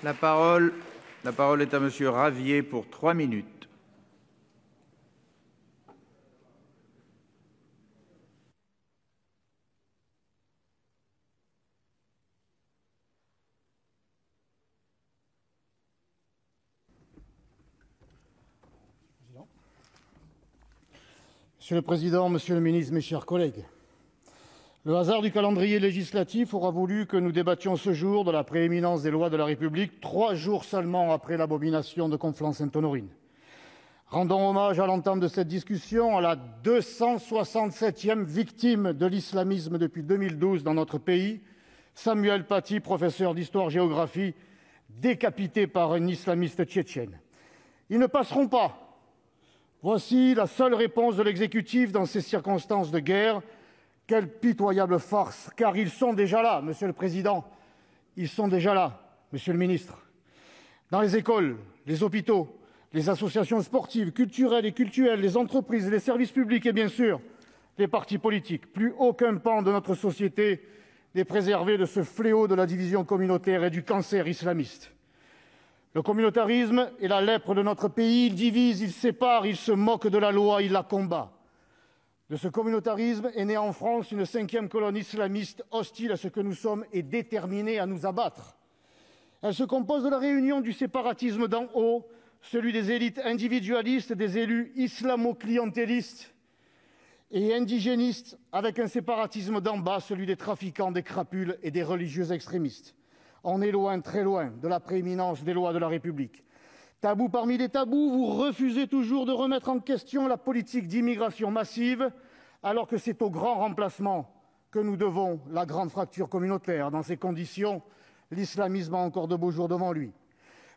La parole est à Monsieur Ravier pour 3 minutes. Monsieur le président, monsieur le ministre, mes chers collègues, le hasard du calendrier législatif aura voulu que nous débattions ce jour de la prééminence des lois de la République, 3 jours seulement après l'abomination de Conflans-Sainte-Honorine. Rendons hommage à l'entame de cette discussion à la 267e victime de l'islamisme depuis 2012 dans notre pays, Samuel Paty, professeur d'histoire-géographie, décapité par un islamiste tchétchène. Ils ne passeront pas. Voici la seule réponse de l'exécutif dans ces circonstances de guerre. Quelle pitoyable farce, car ils sont déjà là, monsieur le président. Ils sont déjà là, monsieur le ministre. Dans les écoles, les hôpitaux, les associations sportives, culturelles et cultuelles, les entreprises, les services publics et bien sûr, les partis politiques. Plus aucun pan de notre société n'est préservé de ce fléau de la division communautaire et du cancer islamiste. Le communautarisme est la lèpre de notre pays. Il divise, il sépare, il se moque de la loi, il la combat. De ce communautarisme est née en France une 5e colonne islamiste hostile à ce que nous sommes et déterminée à nous abattre. Elle se compose de la réunion du séparatisme d'en haut, celui des élites individualistes, des élus islamo-clientélistes et indigénistes, avec un séparatisme d'en bas, celui des trafiquants, des crapules et des religieux extrémistes. On est loin, très loin, de la prééminence des lois de la République. Tabou parmi les tabous, vous refusez toujours de remettre en question la politique d'immigration massive, alors que c'est au grand remplacement que nous devons la grande fracture communautaire. Dans ces conditions, l'islamisme a encore de beaux jours devant lui.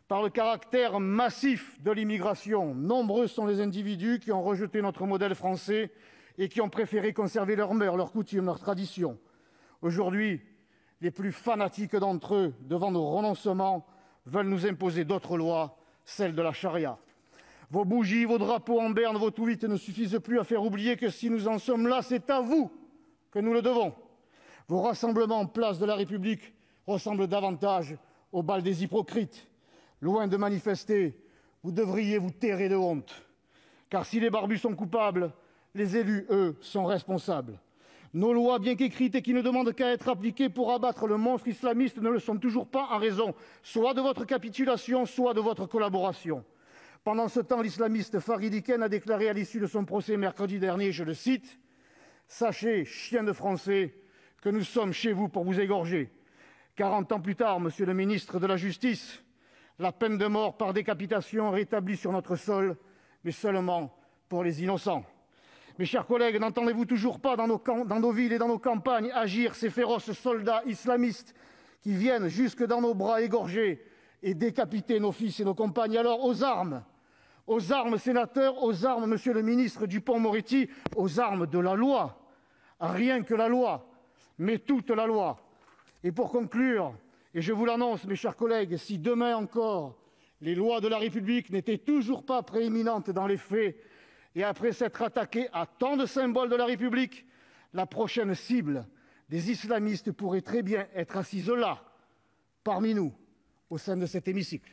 Par le caractère massif de l'immigration, nombreux sont les individus qui ont rejeté notre modèle français et qui ont préféré conserver leurs mœurs, leurs coutumes, leurs traditions. Aujourd'hui, les plus fanatiques d'entre eux, devant nos renoncements, veulent nous imposer d'autres lois, celle de la charia. Vos bougies, vos drapeaux en berne, vos tweets ne suffisent plus à faire oublier que si nous en sommes là, c'est à vous que nous le devons. Vos rassemblements en place de la République ressemblent davantage au bal des hypocrites. Loin de manifester, vous devriez vous terrer de honte. Car si les barbus sont coupables, les élus, eux, sont responsables. Nos lois, bien qu'écrites et qui ne demandent qu'à être appliquées pour abattre le monstre islamiste, ne le sont toujours pas en raison soit de votre capitulation, soit de votre collaboration. Pendant ce temps, l'islamiste Farid Iken a déclaré à l'issue de son procès mercredi dernier, je le cite, « Sachez, chiens de Français, que nous sommes chez vous pour vous égorger. » 40 ans plus tard, monsieur le ministre de la Justice, la peine de mort par décapitation est rétablie sur notre sol, mais seulement pour les innocents. Mes chers collègues, n'entendez-vous toujours pas dans nos villes et dans nos campagnes agir ces féroces soldats islamistes qui viennent jusque dans nos bras égorger et décapiter nos fils et nos compagnes? Alors aux armes, sénateurs, aux armes, monsieur le ministre Dupond-Moretti, aux armes de la loi. Rien que la loi, mais toute la loi. Et pour conclure, et je vous l'annonce, mes chers collègues, si demain encore les lois de la République n'étaient toujours pas prééminentes dans les faits, et après s'être attaqué à tant de symboles de la République, la prochaine cible des islamistes pourrait très bien être assise là, parmi nous, au sein de cet hémicycle.